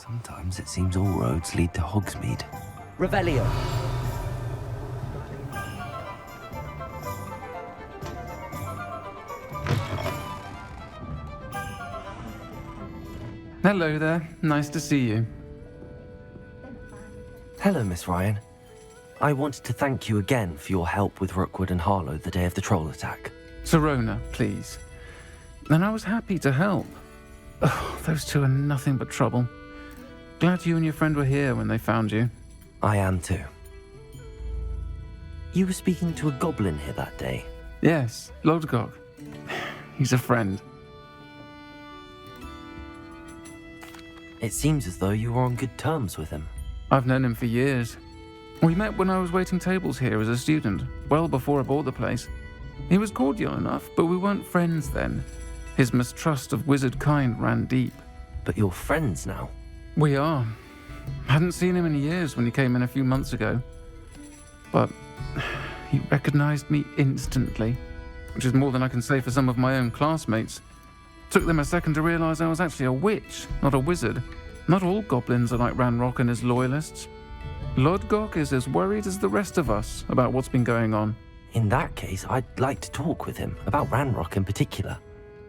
Sometimes it seems all roads lead to Hogsmeade. Revelio. Hello there. Nice to see you. Hello, Miss Ryan. I wanted to thank you again for your help with Rookwood and Harlow the day of the troll attack. Sirona, please. And I was happy to help. Oh, those two are nothing but trouble. Glad you and your friend were here when they found you. I am too. You were speaking to a goblin here that day. Yes, Lodgok. He's a friend. It seems as though you were on good terms with him. I've known him for years. We met when I was waiting tables here as a student, well before I bought the place. He was cordial enough, but we weren't friends then. His mistrust of wizard kind ran deep. But you're friends now. We are. Hadn't seen him in years when he came in a few months ago. But he recognized me instantly, which is more than I can say for some of my own classmates. Took them a second to realize I was actually a witch, not a wizard. Not all goblins are like Ranrock and his loyalists. Lodgok is as worried as the rest of us about what's been going on. In that case, I'd like to talk with him, about Ranrock in particular.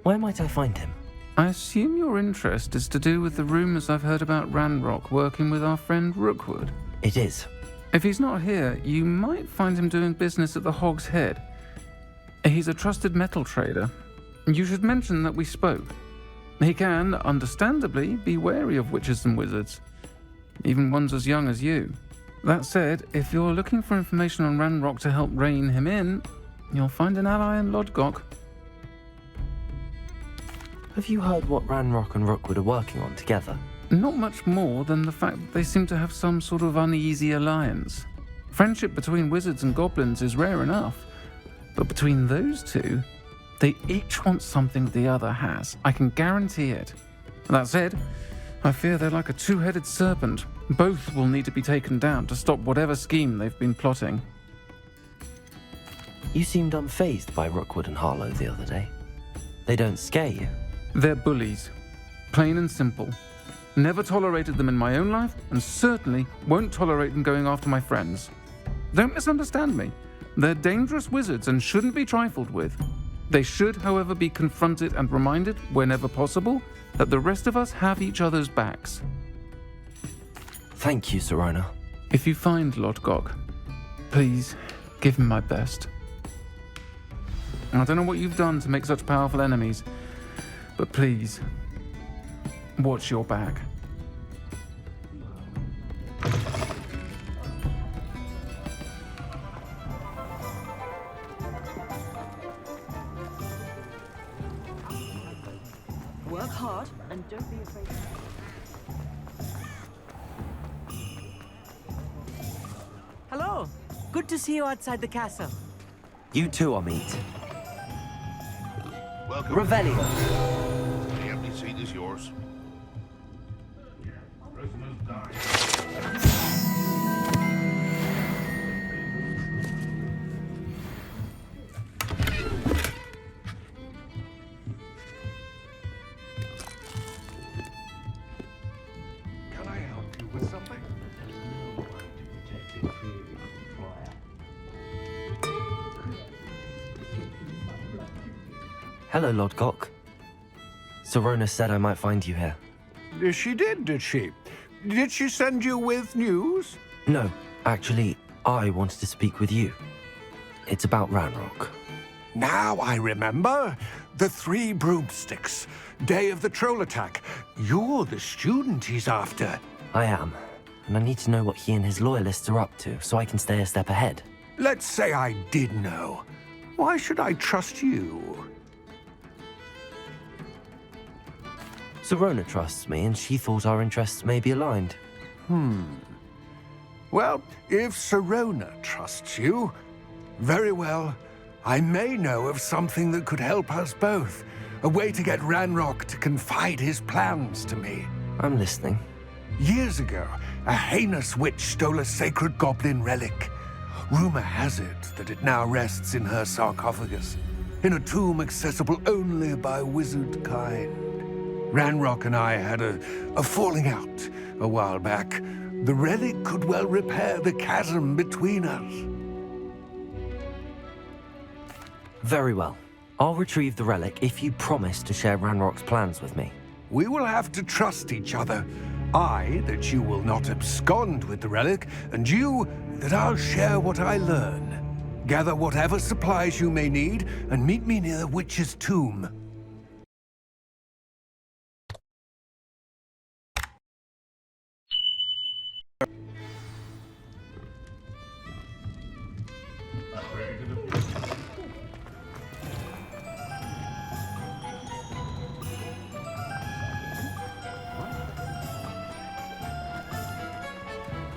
Where might I find him? I assume your interest is to do with the rumors I've heard about Ranrock working with our friend Rookwood. It is. If he's not here, you might find him doing business at the Hog's Head. He's a trusted metal trader. You should mention that we spoke. He can, understandably, be wary of witches and wizards, even ones as young as you. That said, if you're looking for information on Ranrock to help rein him in, you'll find an ally in Lodgok. Have you heard what Ranrock and Rookwood are working on together? Not much more than the fact that they seem to have some sort of uneasy alliance. Friendship between wizards and goblins is rare enough, but between those two, they each want something the other has. I can guarantee it. That said, I fear they're like a two-headed serpent. Both will need to be taken down to stop whatever scheme they've been plotting. You seemed unfazed by Rookwood and Harlow the other day. They don't scare you. They're bullies. Plain and simple. Never tolerated them in my own life, and certainly won't tolerate them going after my friends. Don't misunderstand me. They're dangerous wizards and shouldn't be trifled with. They should, however, be confronted and reminded, whenever possible, that the rest of us have each other's backs. Thank you, Sirona. If you find Lodgok, please give him my best. I don't know what you've done to make such powerful enemies, but please, watch your back. Work hard and don't be afraid. Hello. Good to see you outside the castle. You too, Amit. Welcome. Revelio. The empty seat is yours. Can I help you with something? Hello, Lodgok. Sirona said I might find you here. She did she? Did she send you with news? No, actually, I wanted to speak with you. It's about Ranrock. Now I remember. The 3 broomsticks. Day of the troll attack. You're the student he's after. I am, and I need to know what he and his loyalists are up to so I can stay a step ahead. Let's say I did know. Why should I trust you? Sirona trusts me, and she thought our interests may be aligned. Well, if Sirona trusts you, very well. I may know of something that could help us both. A way to get Ranrock to confide his plans to me. I'm listening. Years ago, a heinous witch stole a sacred goblin relic. Rumor has it that it now rests in her sarcophagus, in a tomb accessible only by wizard kind. Ranrock and I had a falling out a while back. The relic could well repair the chasm between us. Very well. I'll retrieve the relic if you promise to share Ranrock's plans with me. We will have to trust each other. I, that you will not abscond with the relic, and you, that I'll share what I learn. Gather whatever supplies you may need, and meet me near the witch's tomb.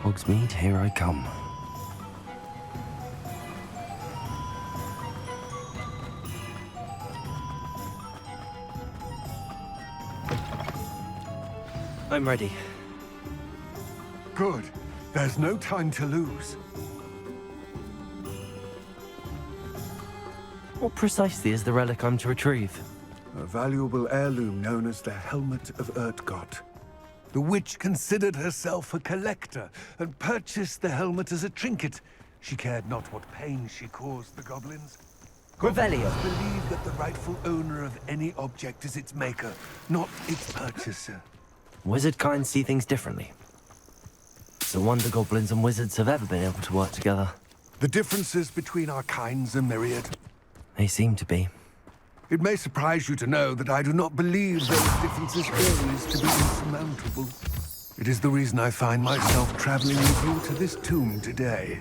Hogsmeade, here I come. I'm ready. Good. There's no time to lose. What precisely is the relic I'm to retrieve? A valuable heirloom known as the Helmet of Urtkot. The witch considered herself a collector and purchased the helmet as a trinket. She cared not what pain she caused the goblins. Revelio. Goblins believe that the rightful owner of any object is its maker, not its purchaser. Wizard kind see things differently. It's a wonder goblins and wizards have ever been able to work together. The differences between our kinds are myriad. They seem to be. It may surprise you to know that I do not believe those differences always to be insurmountable. It is the reason I find myself traveling with you to this tomb today.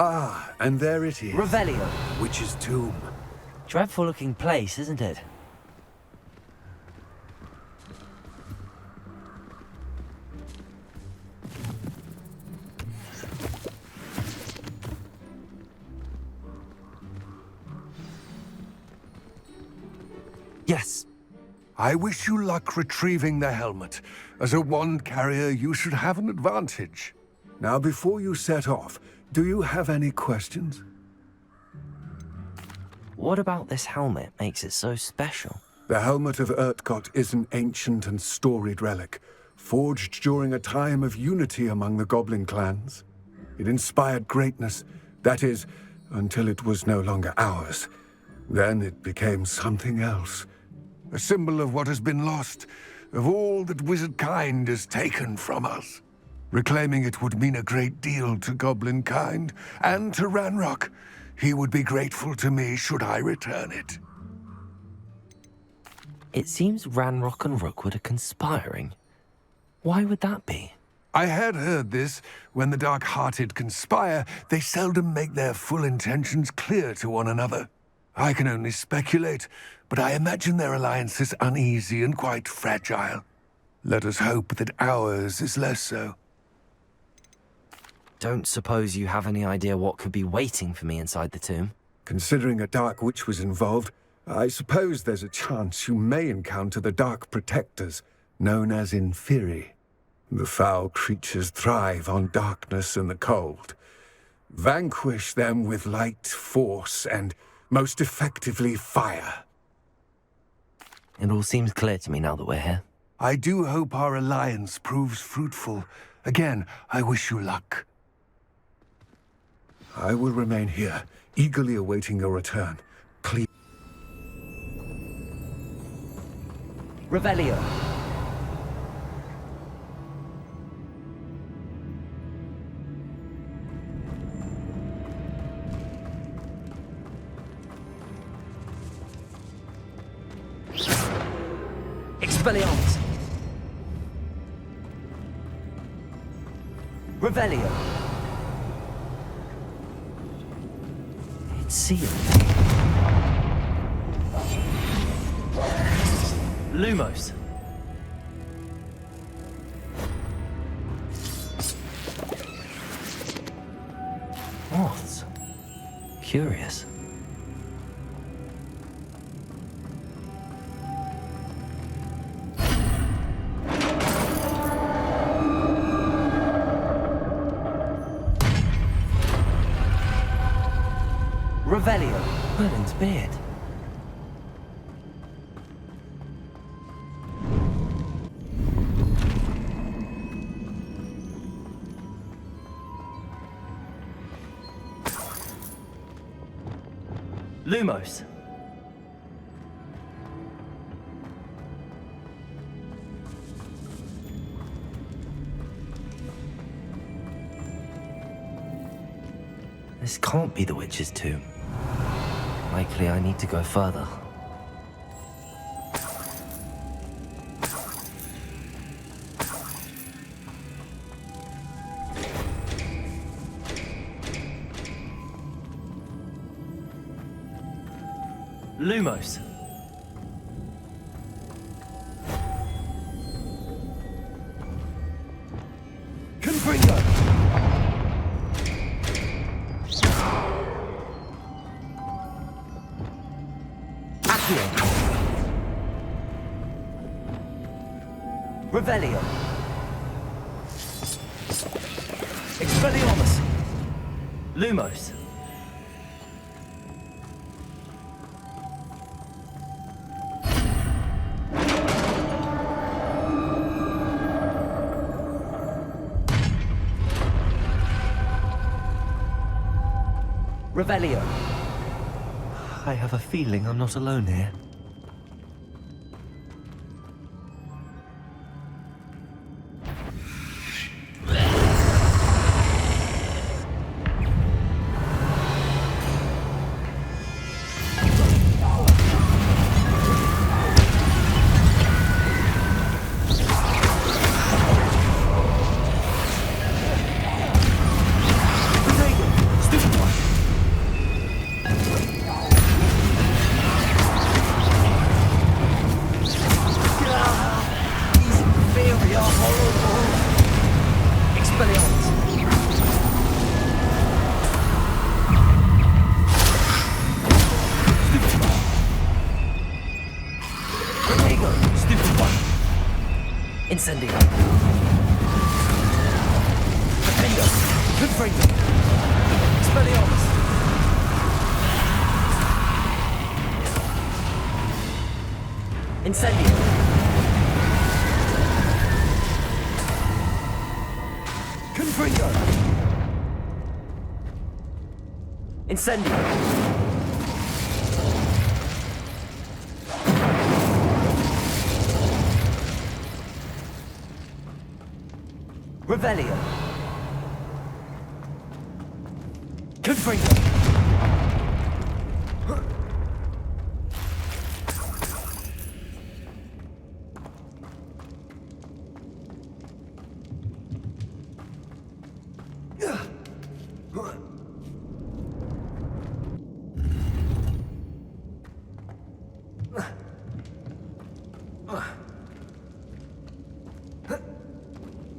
Ah, and there it is. Revelio. Witch's tomb. Dreadful looking place, isn't it? Yes. I wish you luck retrieving the helmet. As a wand carrier, you should have an advantage. Now, before you set off, do you have any questions? What about this helmet makes it so special? The Helmet of Urtkot is an ancient and storied relic, forged during a time of unity among the goblin clans. It inspired greatness, that is, until it was no longer ours. Then it became something else. A symbol of what has been lost, of all that wizard kind has taken from us. Reclaiming it would mean a great deal to goblin kind, and to Ranrock. He would be grateful to me should I return it. It seems Ranrock and Rookwood are conspiring. Why would that be? I had heard this. When the dark-hearted conspire, they seldom make their full intentions clear to one another. I can only speculate, but I imagine their alliance is uneasy and quite fragile. Let us hope that ours is less so. Don't suppose you have any idea what could be waiting for me inside the tomb? Considering a Dark Witch was involved, I suppose there's a chance you may encounter the Dark Protectors, known as Inferi. The foul creatures thrive on darkness and the cold. Vanquish them with light, force, and, most effectively, fire. It all seems clear to me now that we're here. I do hope our alliance proves fruitful. Again, I wish you luck. I will remain here, eagerly awaiting your return. Please. Revelio. Expelliarmus! Revelio! It's sealed. Lumos! Moths. Curious. Revelio. Merlin's beard. Lumos. This can't be the witch's tomb. Likely I need to go further. Lumos. Confringo. Accio. Revelio. Expelliarmus. Lumos. Revelio. I have a feeling I'm not alone here. Incendio. Defendo. Confringo. Expelliarmus. Incendio. Confringo. Incendio. Revelio. Confringo.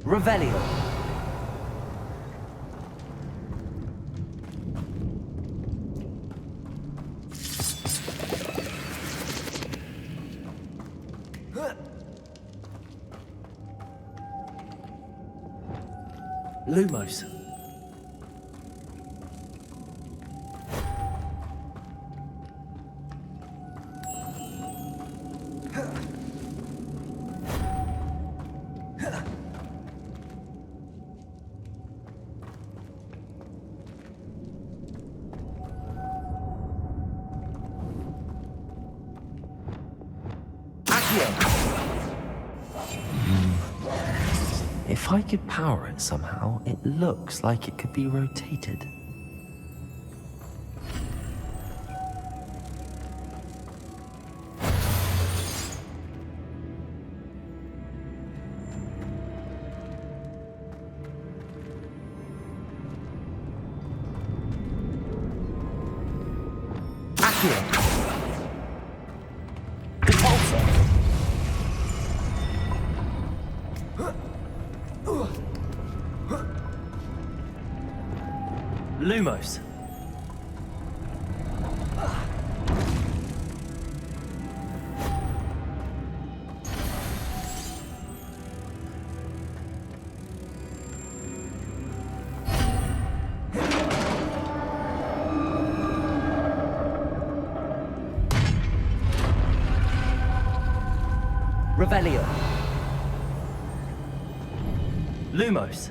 Revelio. Lumos. If I could power it somehow, it looks like it could be rotated. Lumos. Revelio. Lumos.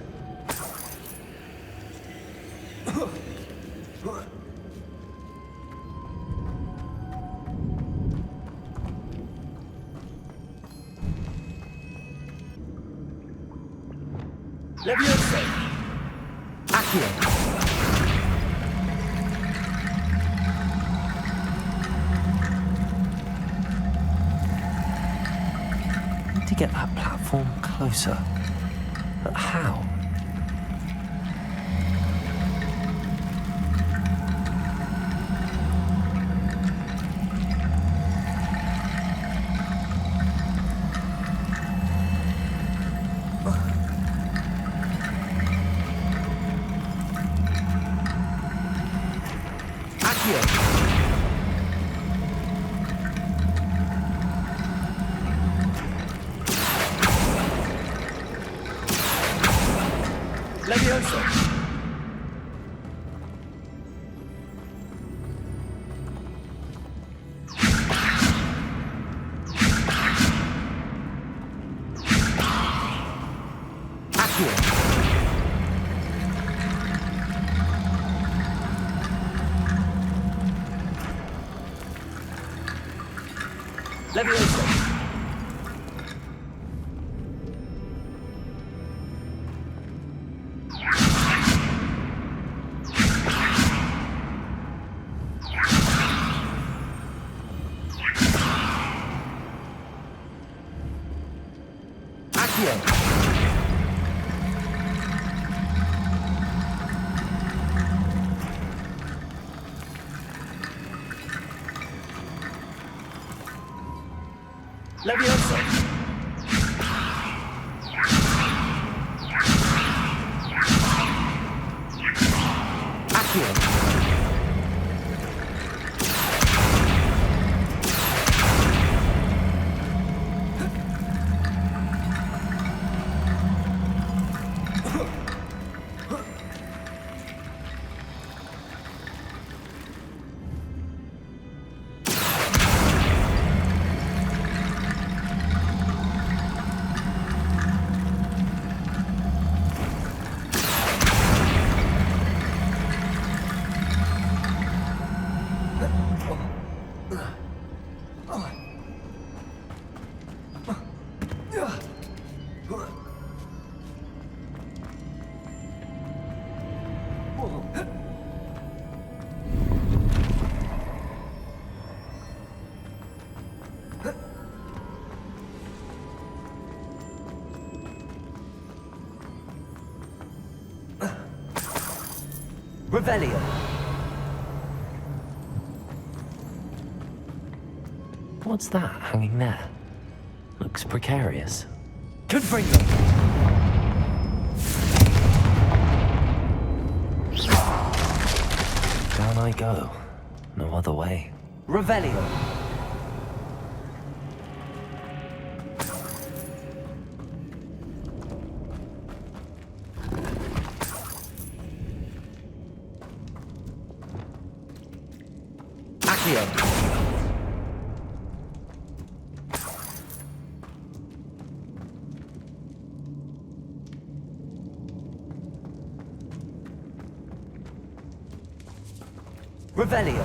Levioso. Accio. Need to get that platform closer. But how? Levioso. Accio. Levioso. Levioso. Accio. Revelio. What's that hanging there? Looks precarious. Confringo. Down I go. No other way. Revelio. Revelio.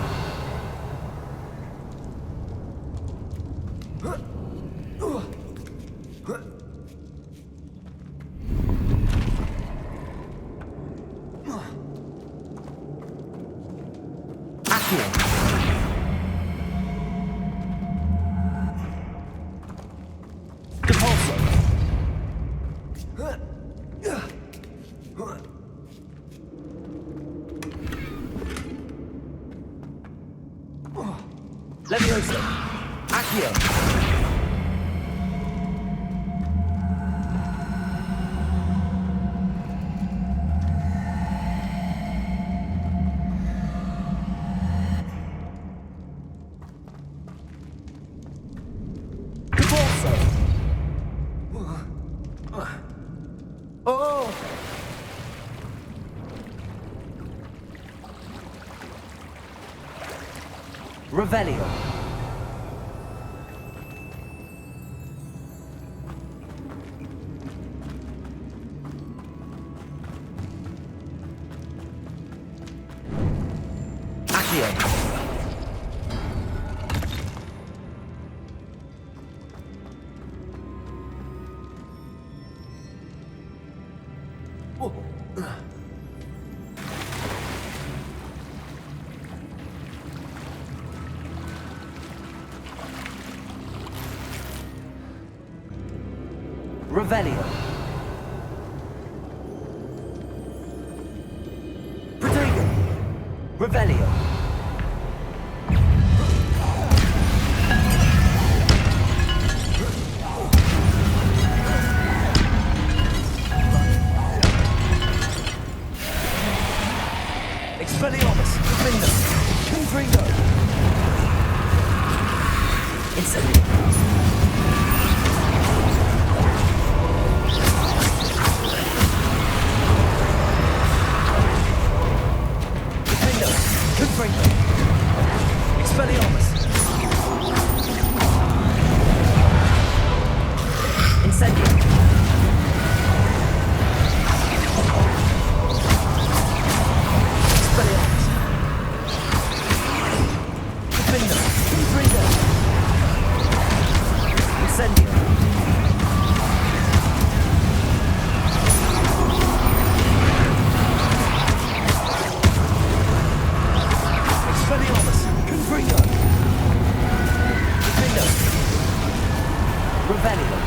Levioso. Accio. Revelio. Accio. Revelio. Protego. Revelio. Expelliarmus. Gryffindor. Confringo. Incendio. Expelliarmus. Incendio. Expelliarmus. Gryffindor. Confringo. Incendio. Expelliarmus. Confringo. Gryffindor. Revelio.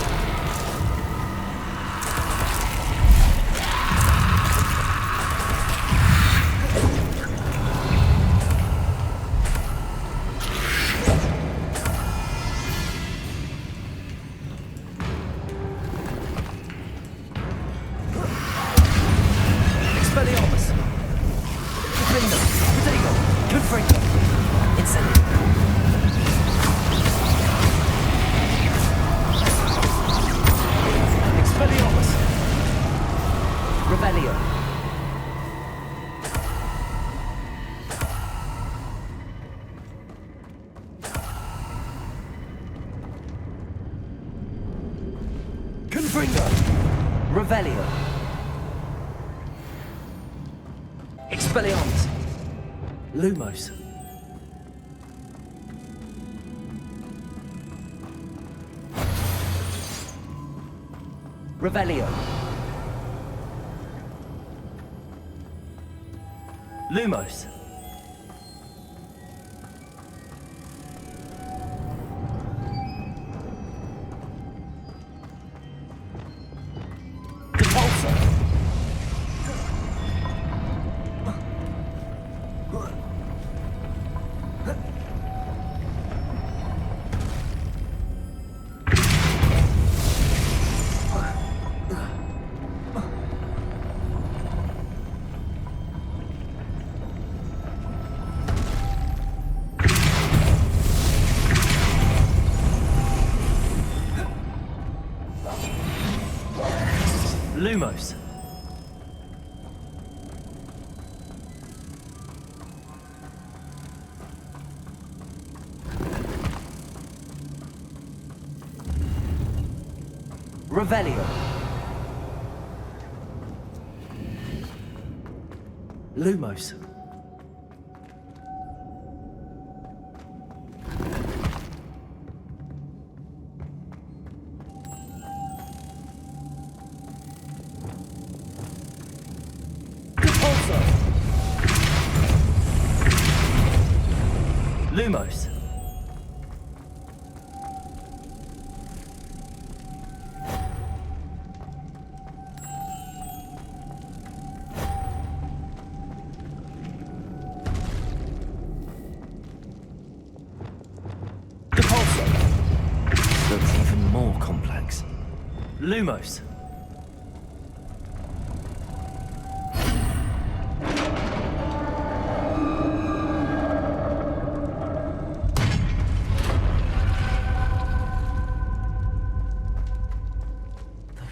Expelliarmus. Gryffindor. Protego. Confringo. Incendio. Expelliarmus. Revelio. Confringo. Revelio. Expelliarmus. Lumos. Revelio. Lumos. Depulso. Lumos. Revelio. Lumos. Depulso. Lumos. Depulso. Looks even more complex. Lumos.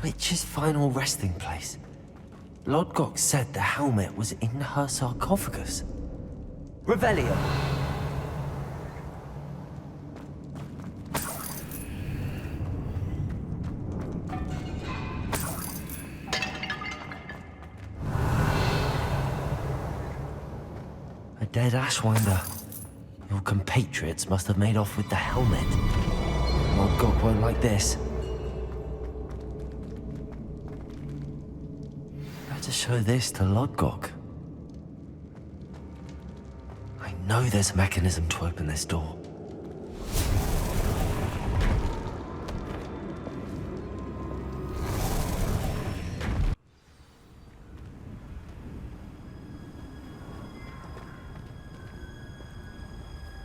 Witch's final resting place. Lodgok said the helmet was in her sarcophagus. Revelio. dead Ashwinder. Your compatriots must have made off with the helmet. Lodgok won't like this. Better show this to Lodgok. I know there's a mechanism to open this door.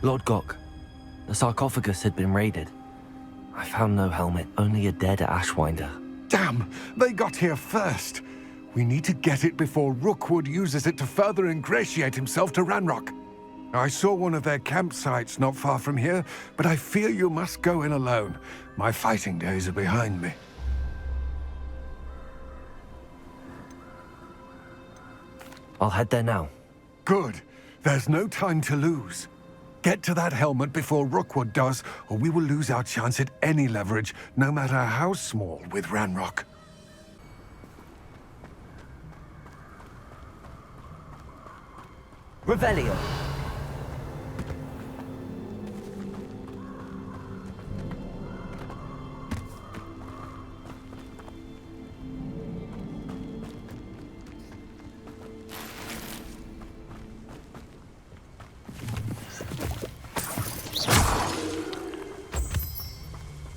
Lodgok, the sarcophagus had been raided. I found no helmet, only a dead Ashwinder. Damn! They got here first. We need to get it before Rookwood uses it to further ingratiate himself to Ranrock. I saw one of their campsites not far from here, but I fear you must go in alone. My fighting days are behind me. I'll head there now. Good. There's no time to lose. Get to that helmet before Rookwood does, or we will lose our chance at any leverage, no matter how small, with Ranrock. Revelio.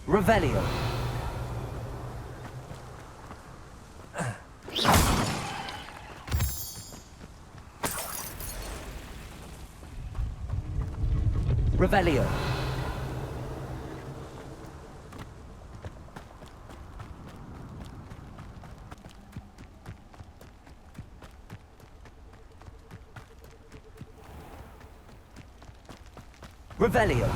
Revelio. Revelio. Revelio.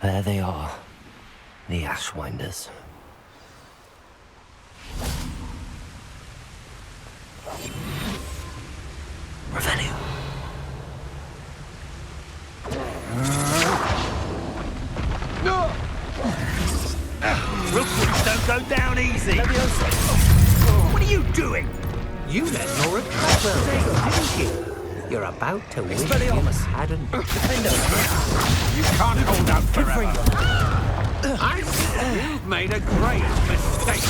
There they are, the Ashwinders. Revelio. No! Rookwoods don't go down easy. What are you doing? You let Nora trap her, didn't you? You're about to wish you hadn't. You can't hold out forever. I see you've made a great mistake.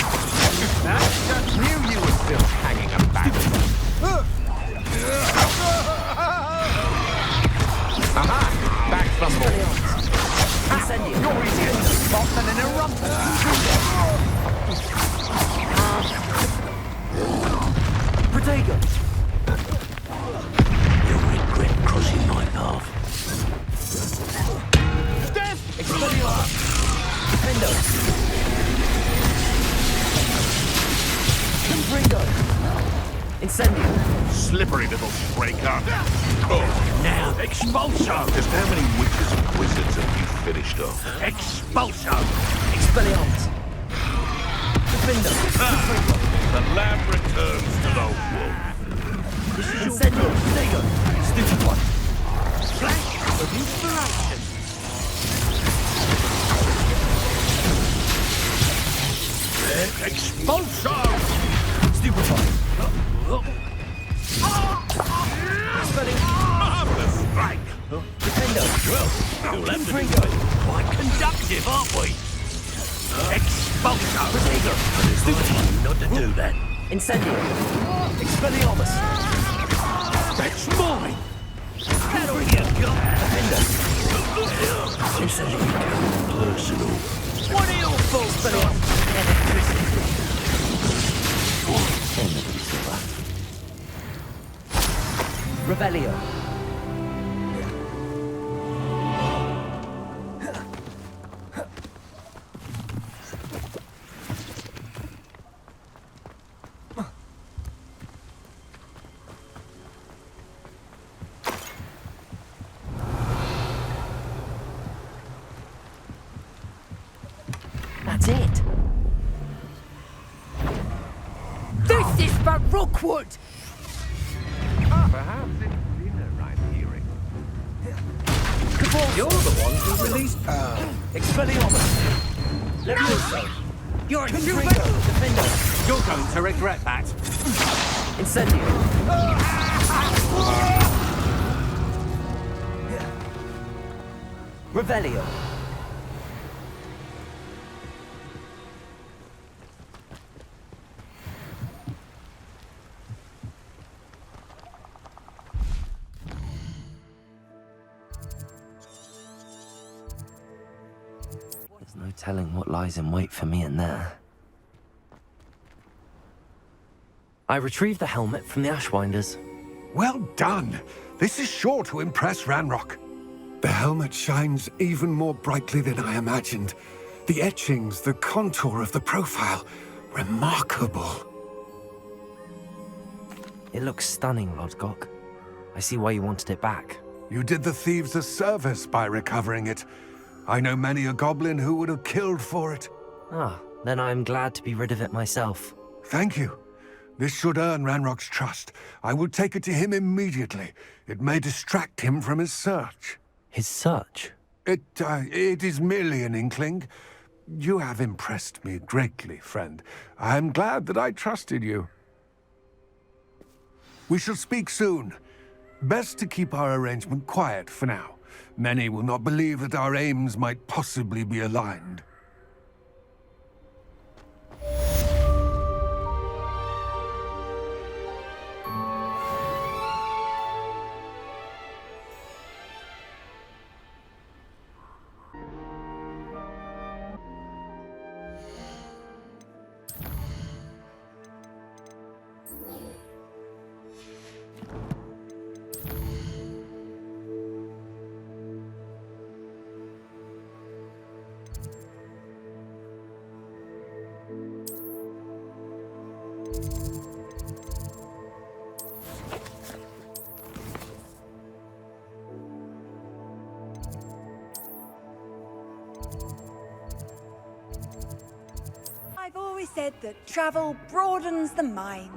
I just knew you were still hanging about. Aha! Back from more. You're easier to spot than an eruptor. Protego. You'll regret crossing my path. Death! Expelliarmus! Defendo! Confringo! Incendio! Slippery little breaker. Now, expulso! Just how many witches and wizards have you finished off? Expulso! Expelliarmus! Defendo! The lamb returns to the wolf. Incendio! Protego! Stupid one! Flash of inspiration! Expulso! Stupid one! Marvelous strike! Defendo! Well, you'll have to be quite conductive, aren't we? Expulso! Protego! Stupid one not to do that. Incendio! Expelliarmus! That's mine! How do you go? Defendo! This has become personal. What are your thoughts, Expelliarmus! Revelio! That's it. This is for Rookwood! Perhaps it's dinner I'm hearing. You're the one who released Expelliarmus! Levioso! your Trigger! Defender! You're going to regret that. Incendio! Revelio! There's no telling what lies in wait for me in there. I retrieved the helmet from the Ashwinders. Well done. This is sure to impress Ranrock. The helmet shines even more brightly than I imagined. The etchings, the contour of the profile, remarkable. It looks stunning, Lodgok. I see why you wanted it back. You did the thieves a service by recovering it. I know many a goblin who would have killed for it. Ah, then I'm glad to be rid of it myself. Thank you. This should earn Ranrock's trust. I will take it to him immediately. It may distract him from his search. His search? It is merely an inkling. You have impressed me greatly, friend. I am glad that I trusted you. We shall speak soon. Best to keep our arrangement quiet for now. Many will not believe that our aims might possibly be aligned. I've always said that travel broadens the mind.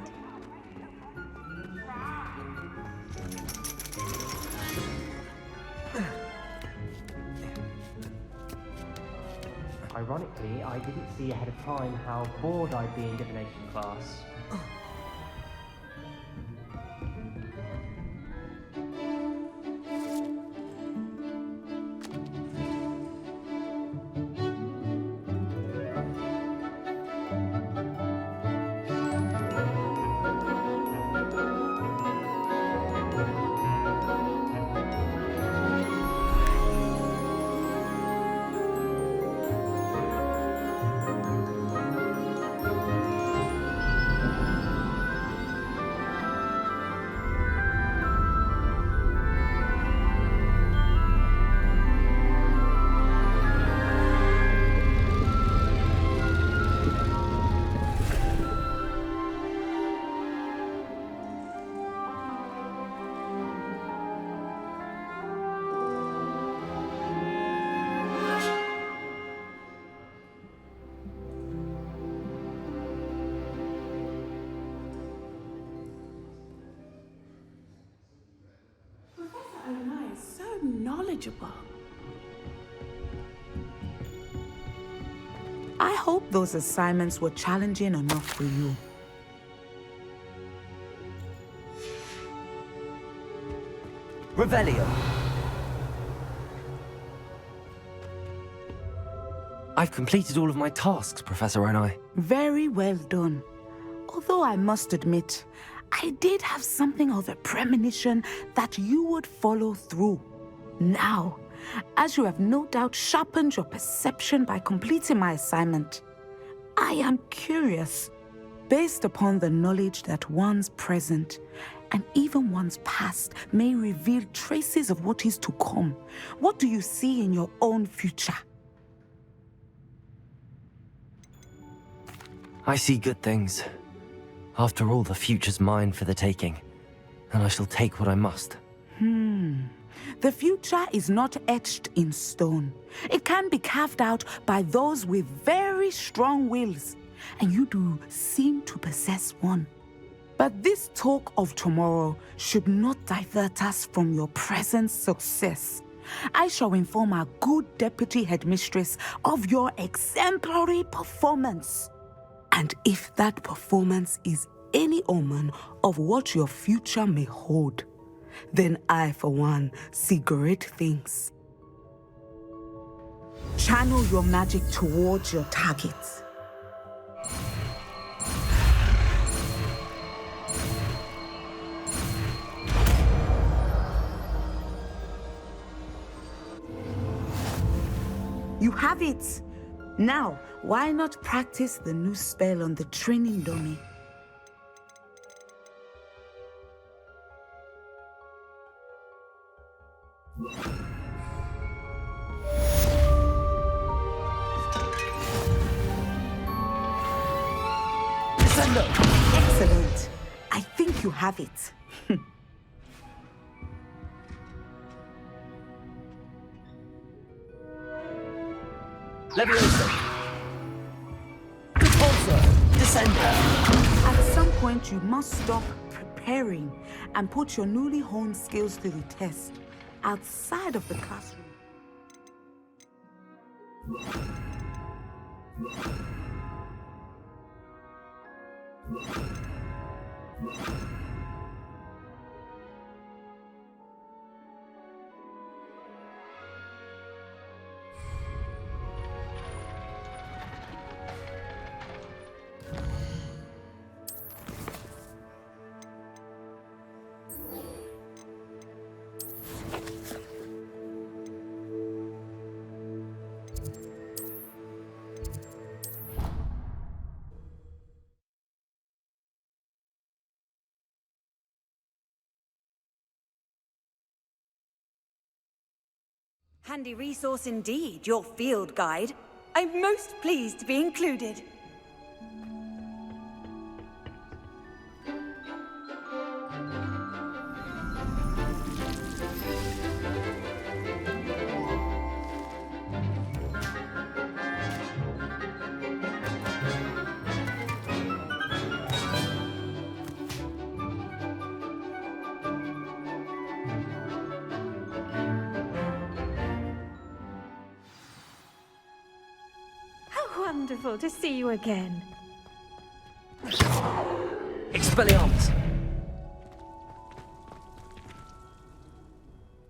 Ironically, I didn't see ahead of time how bored I'd be in divination class. Knowledgeable. I hope those assignments were challenging enough for you. Revelio! I've completed all of my tasks, Professor Onai. Very well done. Although I must admit, I did have something of a premonition that you would follow through. Now, as you have no doubt sharpened your perception by completing my assignment, I am curious, based upon the knowledge that one's present and even one's past may reveal traces of what is to come. What do you see in your own future? I see good things. After all, the future's mine for the taking, and I shall take what I must. The future is not etched in stone. It can be carved out by those with very strong wills, and you do seem to possess one. But this talk of tomorrow should not divert us from your present success. I shall inform our good deputy headmistress of your exemplary performance. And if that performance is any omen of what your future may hold, then I, for one, see great things. Channel your magic towards your targets. You have it! Now, why not practice the new spell on the training dummy? Excellent. I think you have it. Leviosa. Repulsor. Descender. At some point, you must stop preparing and put your newly honed skills to the test outside of the classroom. Handy resource indeed, your field guide. I'm most pleased to be included. Wonderful to see you again. Expelliarmus.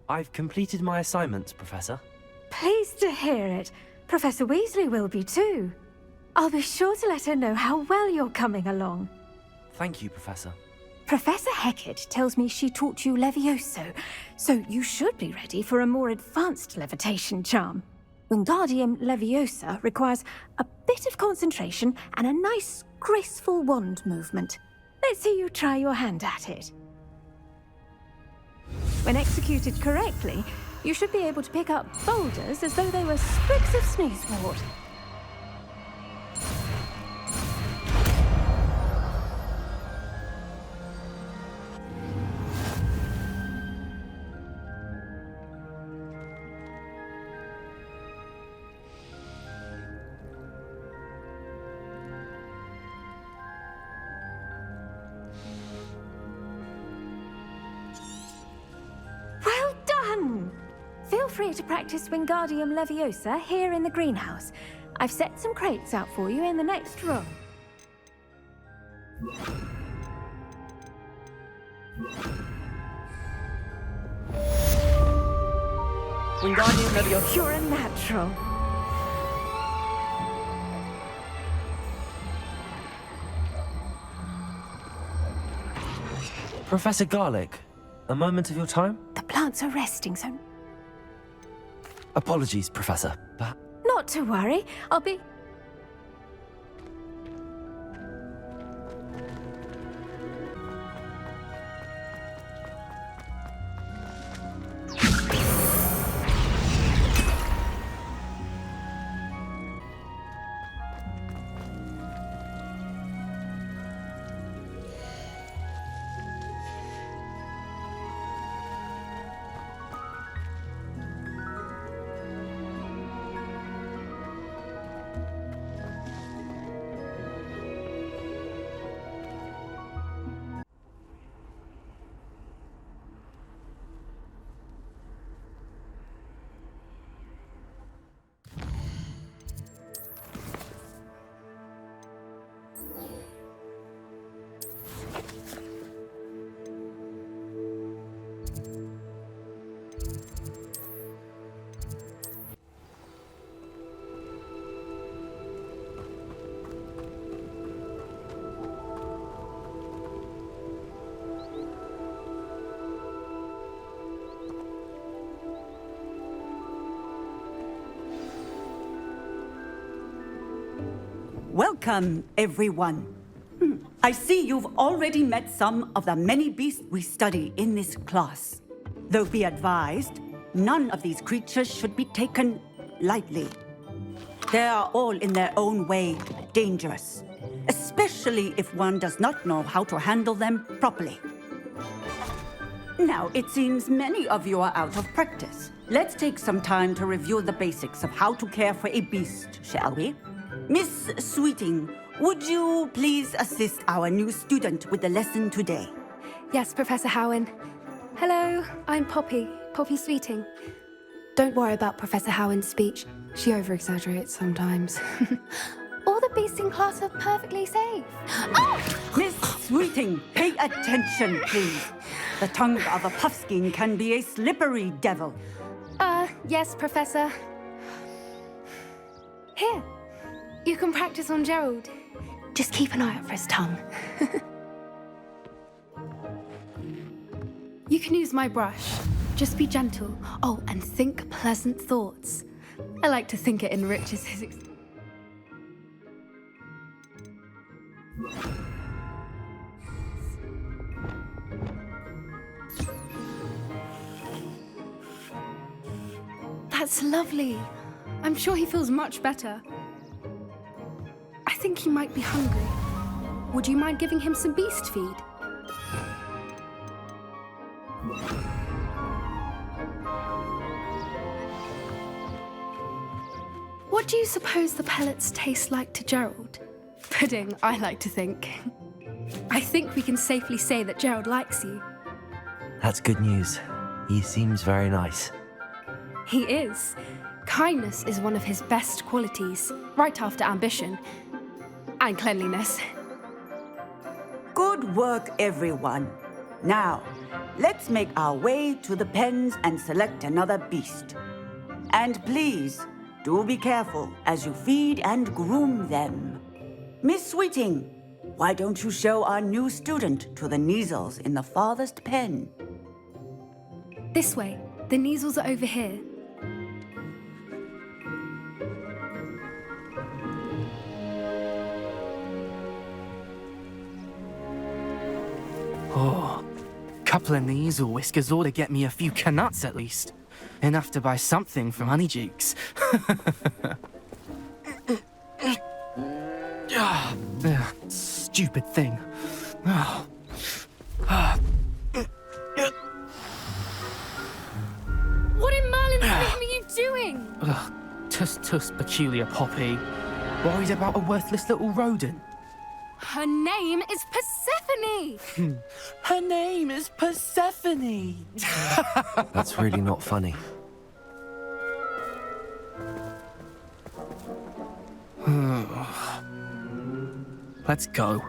I've completed my assignments, Professor. Pleased to hear it. Professor Weasley will be too. I'll be sure to let her know how well you're coming along. Thank you, Professor. Professor Hecat tells me she taught you Levioso, so you should be ready for a more advanced levitation charm. Wingardium Leviosa requires a bit of concentration and a nice, graceful wand movement. Let's see you try your hand at it. When executed correctly, you should be able to pick up boulders as though they were sprigs of sneezewort. Feel free to practice Wingardium Leviosa here in the greenhouse. I've set some crates out for you in the next room. Wingardium Leviosa. You're a natural. Professor Garlick, a moment of your time? The plants are resting, so... Apologies, Professor. Not to worry. I'll be... Welcome, everyone. I see you've already met some of the many beasts we study in this class. Though be advised, none of these creatures should be taken lightly. They are all in their own way dangerous, especially if one does not know how to handle them properly. Now, it seems many of you are out of practice. Let's take some time to review the basics of how to care for a beast, shall we? Miss Sweeting, would you please assist our new student with the lesson today? Yes, Professor Howen. Hello, I'm Poppy Sweeting. Don't worry about Professor Howen's speech. She over-exaggerates sometimes. All the beasts in class are perfectly safe. Oh! Miss Sweeting, pay attention, please. The tongue of a puffskein can be a slippery devil. Yes, Professor. Here. You can practice on Gerald. Just keep an eye out for his tongue. You can use my brush. Just be gentle. Oh, and think pleasant thoughts. I like to think it enriches his That's lovely. I'm sure he feels much better. I think he might be hungry. Would you mind giving him some beast feed? What do you suppose the pellets taste like to Gerald? Pudding, I like to think. I think we can safely say that Gerald likes you. That's good news. He seems very nice. He is. Kindness is one of his best qualities, right after ambition. And cleanliness. Good work, everyone. Now, let's make our way to the pens and select another beast. And please, do be careful as you feed and groom them. Miss Sweeting, why don't you show our new student to the Neasels in the farthest pen? This way. The Neasels are over here. Oh, couple of Neasel whiskers ought to get me a few canuts at least. Enough to buy something from Honeydukes. Stupid thing. What in Merlin's name are you doing? Tuss, peculiar Poppy. Worried about a worthless little rodent? Her name is Persephone! Her name is Persephone! That's really not funny. Let's go.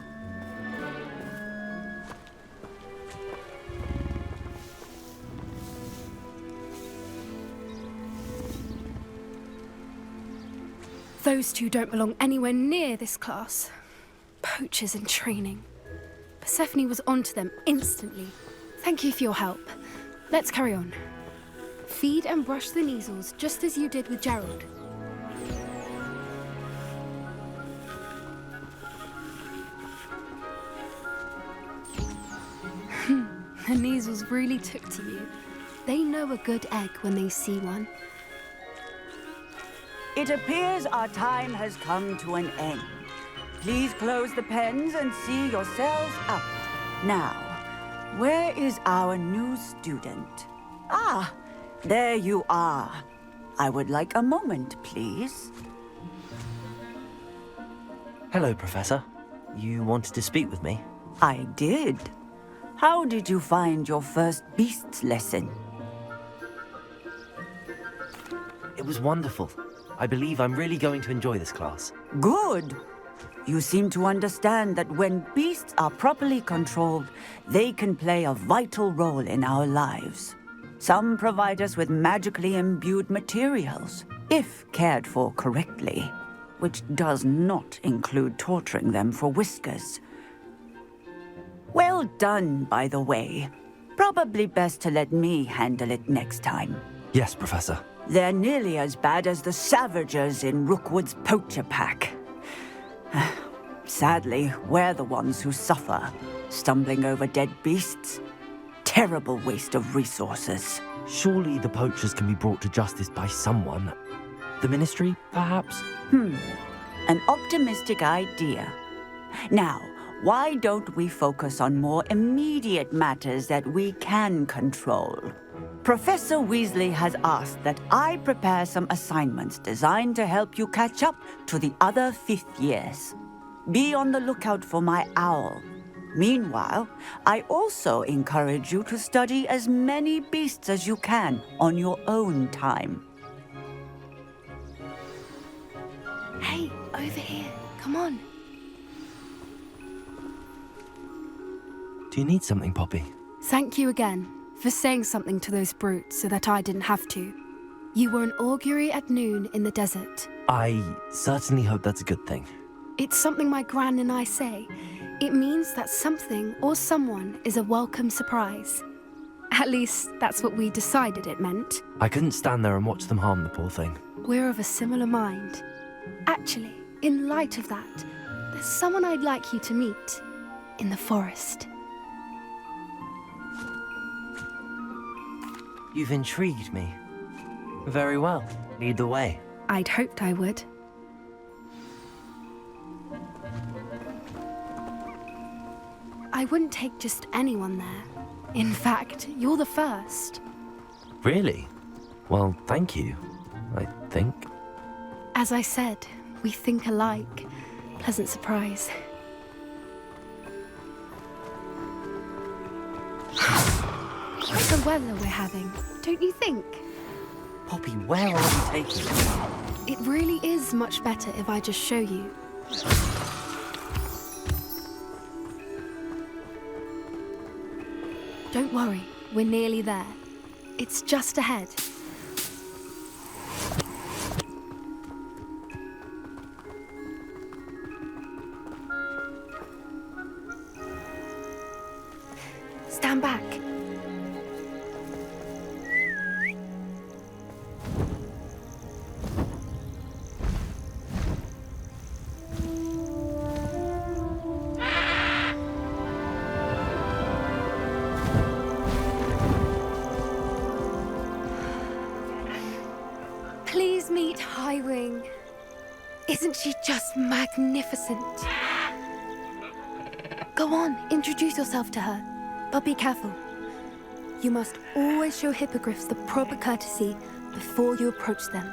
Those two don't belong anywhere near this class. Poachers in training. Persephone was onto them instantly. Thank you for your help. Let's carry on. Feed and brush the Neasels just as you did with Gerald. The Neasels really took to you. They know a good egg when they see one. It appears our time has come to an end. Please close the pens and see yourselves out. Now, where is our new student? Ah, there you are. I would like a moment, please. Hello, Professor. You wanted to speak with me? I did. How did you find your first beasts lesson? It was wonderful. I believe I'm really going to enjoy this class. Good. You seem to understand that when beasts are properly controlled, they can play a vital role in our lives. Some provide us with magically imbued materials, if cared for correctly, which does not include torturing them for whiskers. Well done, by the way. Probably best to let me handle it next time. Yes, Professor. They're nearly as bad as the Savagers in Rookwood's poacher pack. Sadly, we're the ones who suffer, stumbling over dead beasts. Terrible waste of resources. Surely the poachers can be brought to justice by someone. The Ministry, perhaps? An optimistic idea. Now, why don't we focus on more immediate matters that we can control? Professor Weasley has asked that I prepare some assignments designed to help you catch up to the other 5th years. Be on the lookout for my owl. Meanwhile, I also encourage you to study as many beasts as you can on your own time. Hey, over here. Come on. Do you need something, Poppy? Thank you again for saying something to those brutes so that I didn't have to. You were an augury at noon in the desert. I certainly hope that's a good thing. It's something my gran and I say. It means that something or someone is a welcome surprise. At least, that's what we decided it meant. I couldn't stand there and watch them harm the poor thing. We're of a similar mind. Actually, in light of that, there's someone I'd like you to meet in the forest. You've intrigued me. Very well. Lead the way. I'd hoped I would. I wouldn't take just anyone there. In fact, you're the first. Really? Well, thank you, I think. As I said, we think alike. Pleasant surprise. What the weather we're having, don't you think? Poppy, where are you taking me? It really is much better if I just show you. Don't worry, we're nearly there. It's just ahead. Stand back. Please meet Highwing. Isn't she just magnificent? Go on, introduce yourself to her. But be careful. You must always show hippogriffs the proper courtesy before you approach them.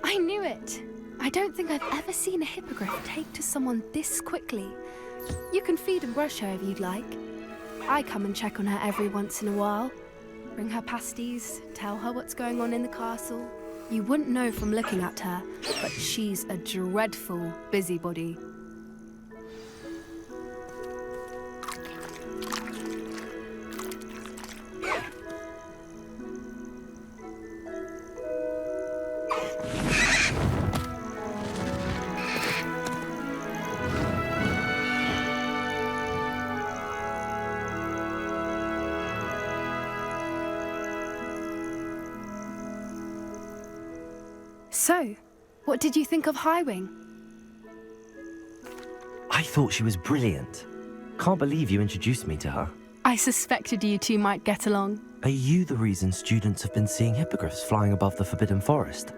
I knew it! I don't think I've ever seen a hippogriff take to someone this quickly. You can feed and brush her if you'd like. I come and check on her every once in a while. Bring her pasties, tell her what's going on in the castle. You wouldn't know from looking at her, but she's a dreadful busybody. So, what did you think of Highwing? I thought she was brilliant. Can't believe you introduced me to her. I suspected you two might get along. Are you the reason students have been seeing hippogriffs flying above the Forbidden Forest?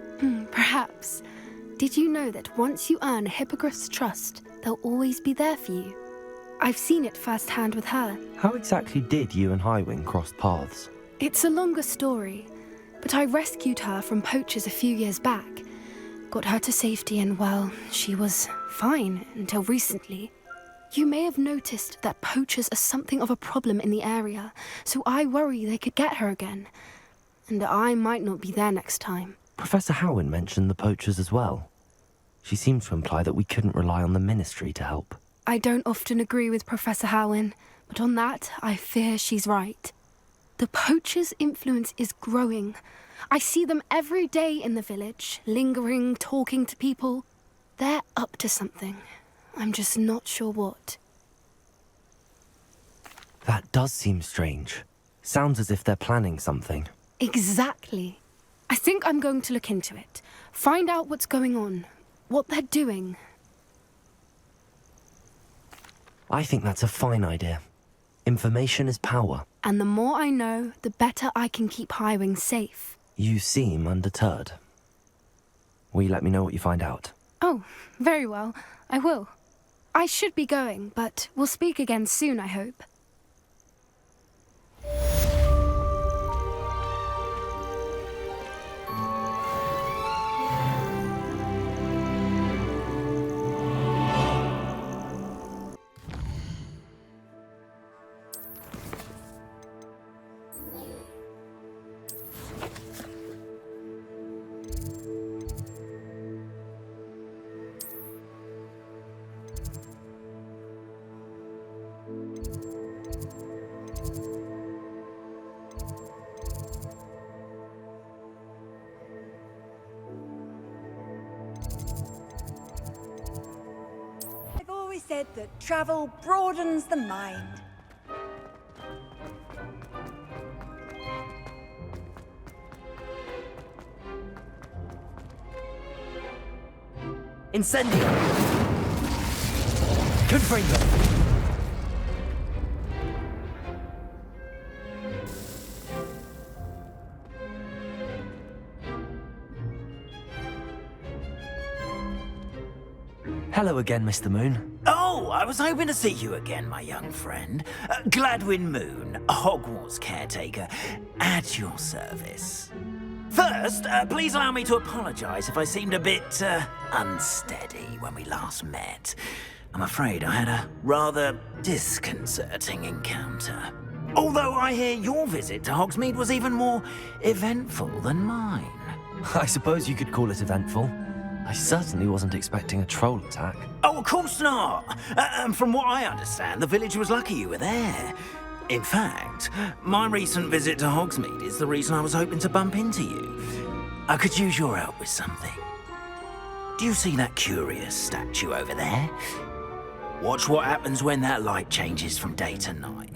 Perhaps. Did you know that once you earn a hippogriff's trust, they'll always be there for you? I've seen it firsthand with her. How exactly did you and Highwing cross paths? It's a longer story, but I rescued her from poachers a few years back. Got her to safety and, well, she was fine until recently. You may have noticed that poachers are something of a problem in the area, so I worry they could get her again. And I might not be there next time. Professor Howin mentioned the poachers as well. She seemed to imply that we couldn't rely on the Ministry to help. I don't often agree with Professor Howin, but on that, I fear she's right. The poachers' influence is growing. I see them every day in the village, lingering, talking to people. They're up to something. I'm just not sure what. That does seem strange. Sounds as if they're planning something. Exactly. I think I'm going to look into it. Find out what's going on, what they're doing. I think that's a fine idea. Information is power. And the more I know, the better I can keep Highwing safe. You seem undeterred. Will you let me know what you find out? Oh, very well. I will. I should be going, but we'll speak again soon, I hope. Said that travel broadens the mind. Incendio! Confringo! Hello again, Mr. Moon. Oh, I was hoping to see you again, my young friend. Gladwin Moon, Hogwarts caretaker, at your service. First, please allow me to apologise if I seemed a bit, unsteady when we last met. I'm afraid I had a rather disconcerting encounter. Although I hear your visit to Hogsmeade was even more eventful than mine. I suppose you could call it eventful. I certainly wasn't expecting a troll attack. Oh, of course not. From what I understand, the village was lucky you were there. In fact, my recent visit to Hogsmeade is the reason I was hoping to bump into you. I could use your help with something. Do you see that curious statue over there? Watch what happens when that light changes from day to night.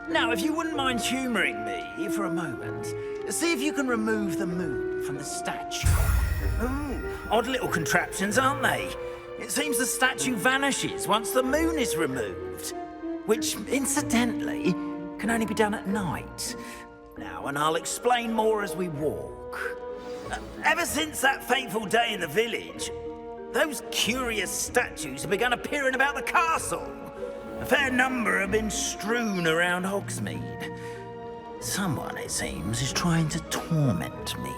Now, if you wouldn't mind humouring me for a moment, see if you can remove the moon from the statue. Ooh, odd little contraptions, aren't they? It seems the statue vanishes once the moon is removed, which, incidentally, can only be done at night. Now, and I'll explain more as we walk. Ever since that fateful day in the village, those curious statues have begun appearing about the castle. A fair number have been strewn around Hogsmeade. Someone, it seems, is trying to torment me.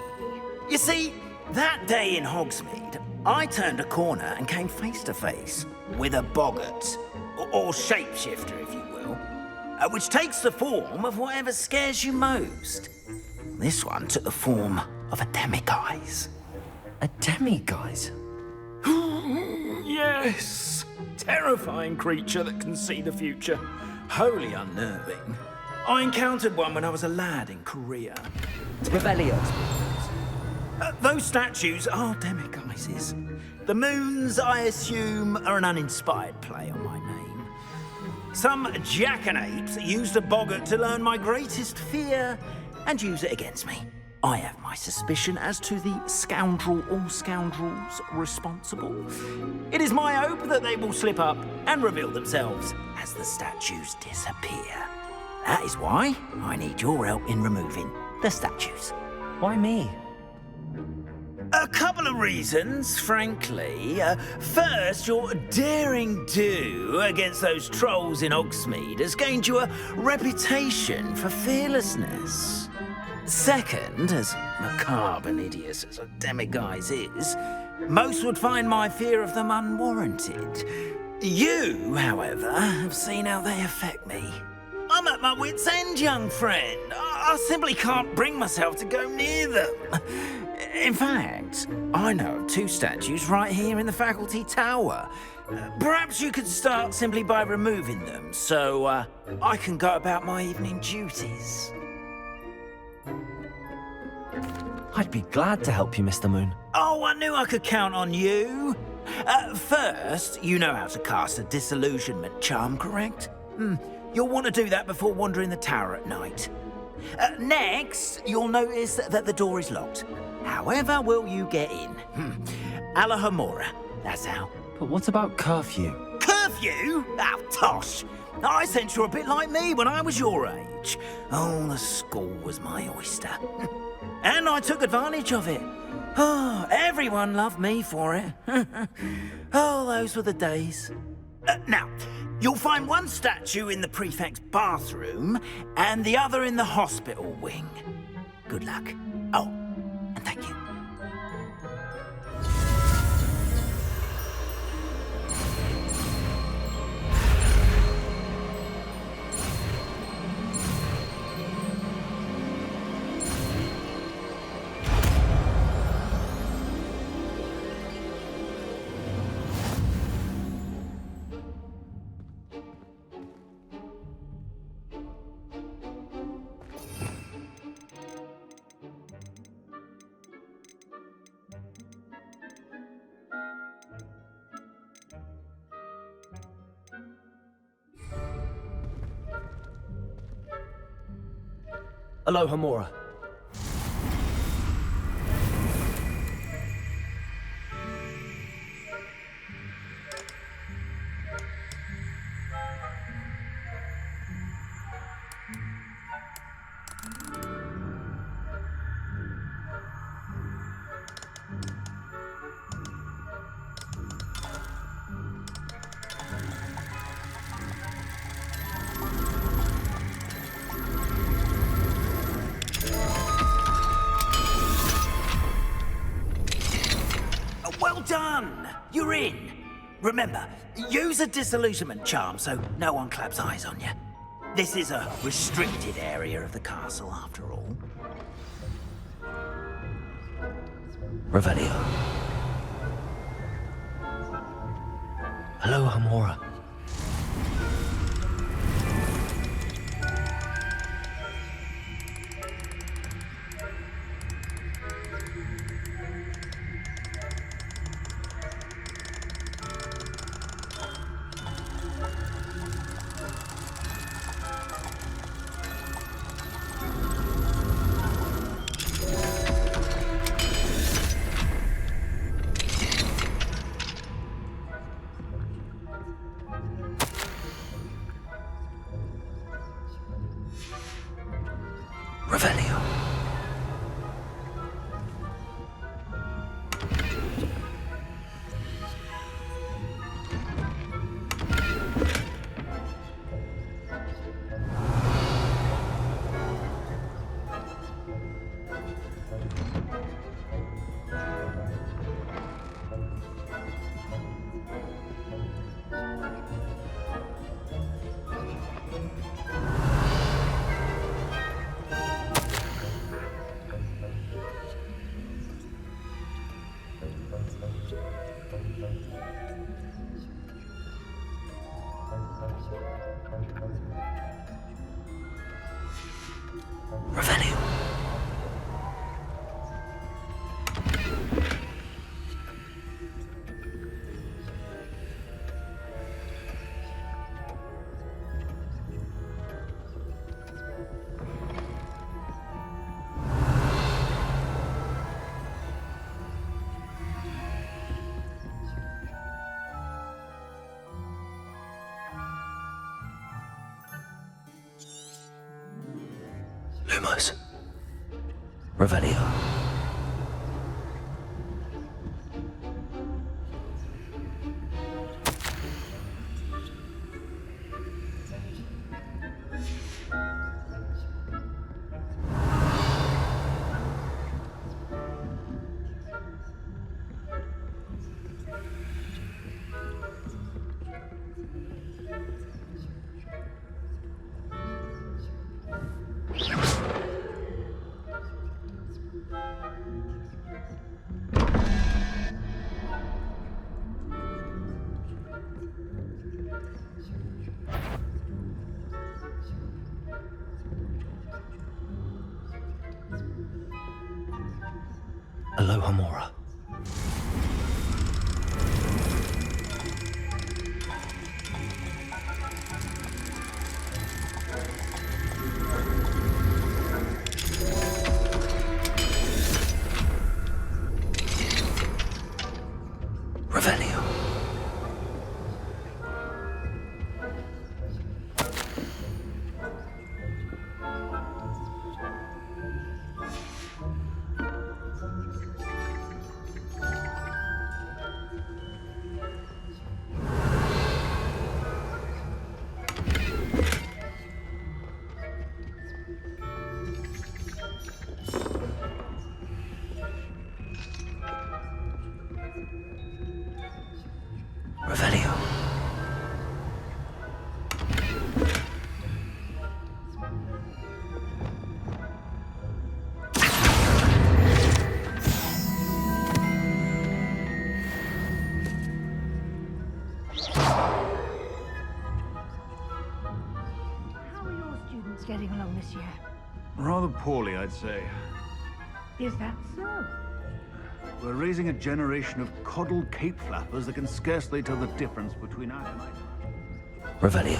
You see, that day in Hogsmeade, I turned a corner and came face to face with a boggart, or shapeshifter, if you will, which takes the form of whatever scares you most. This one took the form of a demiguise. A demiguise? Yes! Terrifying creature that can see the future. Wholly unnerving. I encountered one when I was a lad in Korea. Revelio. Those statues are demiguises. The moons, I assume, are an uninspired play on my name. Some jackanapes used a boggart to learn my greatest fear and use it against me. I have my suspicion as to the scoundrel or scoundrels responsible. It is my hope that they will slip up and reveal themselves as the statues disappear. That is why I need your help in removing the statues. Why me? A couple of reasons, frankly. First, your daring do against those trolls in Hogsmeade has gained you a reputation for fearlessness. Second, as macabre and hideous as a demiguise is, most would find my fear of them unwarranted. You, however, have seen how they affect me. I'm at my wit's end, young friend. I simply can't bring myself to go near them. In fact, I know of 2 statues right here in the faculty tower. Perhaps you could start simply by removing them, so I can go about my evening duties. I'd be glad to help you, Mr. Moon. Oh, I knew I could count on you. First, you know how to cast a disillusionment charm, correct? You'll want to do that before wandering the tower at night. Next, you'll notice that the door is locked. However will you get in? Alahomora, that's how. But what about curfew? Curfew? Oh, tosh. I sense you're a bit like me when I was your age. Oh, the school was my oyster. And I took advantage of it. Oh, everyone loved me for it. Oh, those were the days. Now, you'll find one statue in the prefect's bathroom and the other in the hospital wing. Good luck. Oh, and thank you. Alohomora. Well done! You're in. Remember, use a disillusionment charm so no one claps eyes on you. This is a restricted area of the castle, after all. Revelio. Alohomora. Revelio. Lumos. Revelio. Alohomora. Revelio. Revelio. How are your students getting along this year? Rather poorly, I'd say. Is that so? We're raising a generation of coddled cape flappers that can scarcely tell the difference between us and Revelio.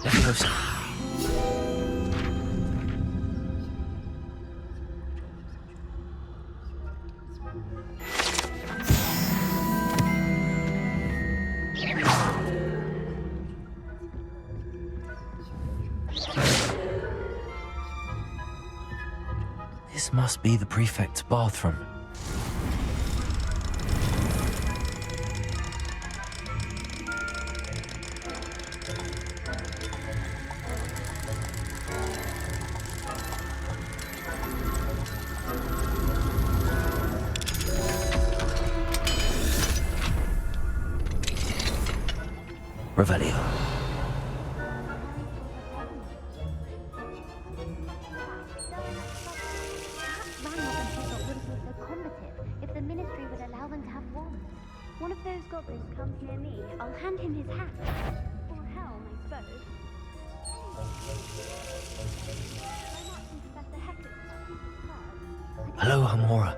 Leviosa. This must be the prefect's bathroom. Revelio. If the ministry would allow them to have wands. One of those goblins comes near me, I'll hand him his hat. Or helm, I suppose. Hello, Hamora.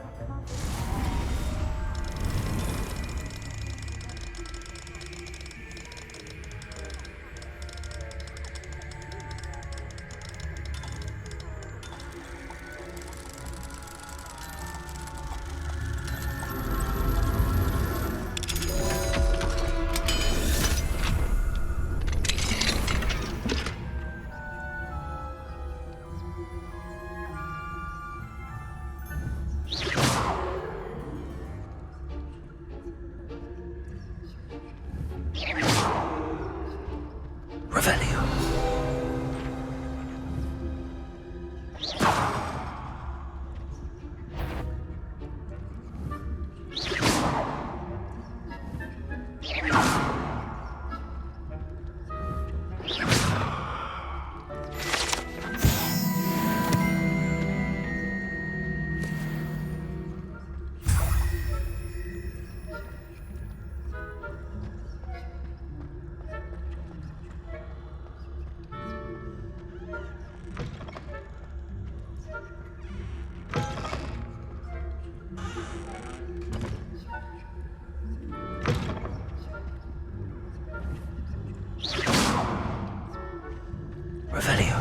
Revelio.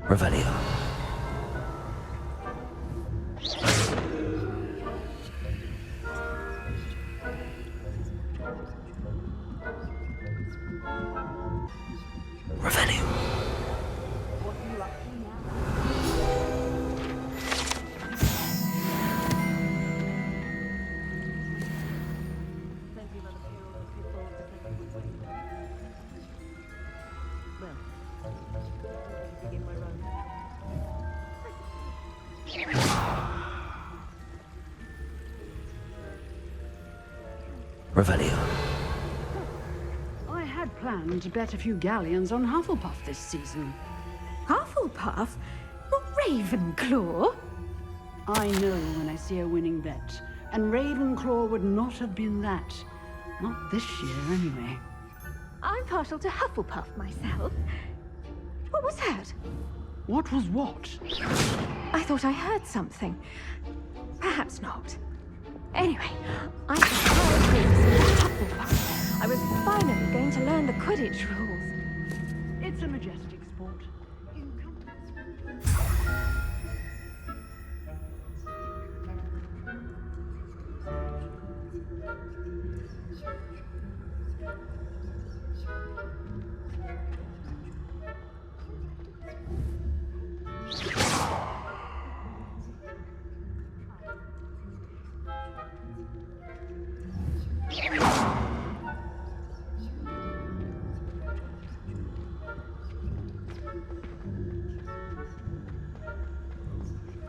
Revelio. Revelio. Revelio. I had planned to bet a few galleons on Hufflepuff this season. Hufflepuff? Ravenclaw? I know when I see a winning bet, and Ravenclaw would not have been that. Not this year, anyway. I'm partial to Hufflepuff myself. What was that? What was what? I thought I heard something. Perhaps not. Anyway, I Hufflepuff. I was finally going to learn the Quidditch rules. It's a majestic sport.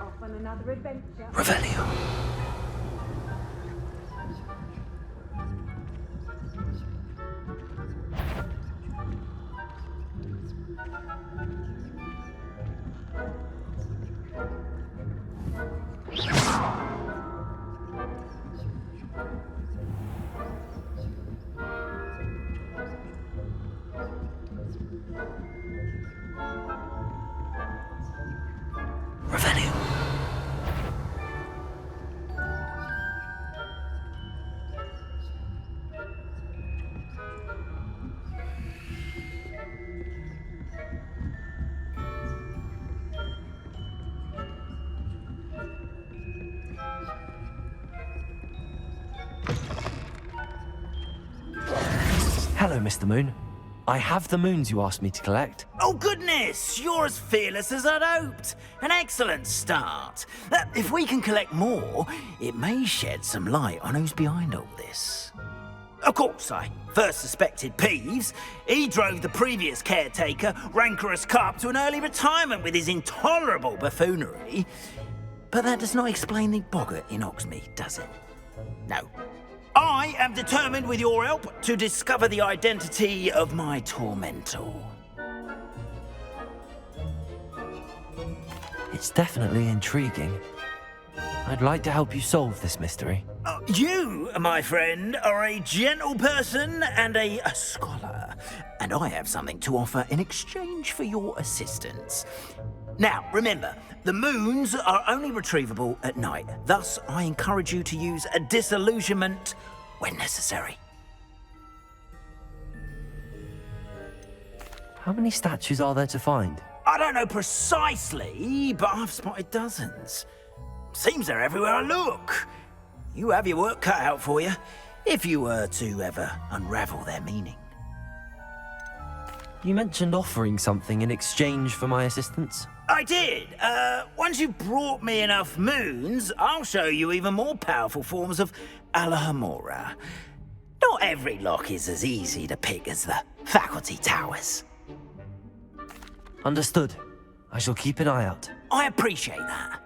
Off on another adventure. Revelio. Revelio. Hello, Mr. Moon. I have the moons you asked me to collect. Oh, goodness! You're as fearless as I'd hoped. An excellent start. If we can collect more, it may shed some light on who's behind all this. Of course, I first suspected Peeves. He drove the previous caretaker, Rancorous Carp, to an early retirement with his intolerable buffoonery. But that does not explain the boggart in Hogsmeade, does it? No. I am determined, with your help, to discover the identity of my tormentor. It's definitely intriguing. I'd like to help you solve this mystery. You, my friend, are a gentle person and a scholar, and I have something to offer in exchange for your assistance. Now, remember, the moons are only retrievable at night. Thus, I encourage you to use a disillusionment when necessary. How many statues are there to find? I don't know precisely, but I've spotted dozens. Seems they're everywhere I look. You have your work cut out for you, if you were to ever unravel their meaning. You mentioned offering something in exchange for my assistance? I did. Once you've brought me enough moons, I'll show you even more powerful forms of Alohomora. Not every lock is as easy to pick as the faculty towers. Understood. I shall keep an eye out. I appreciate that.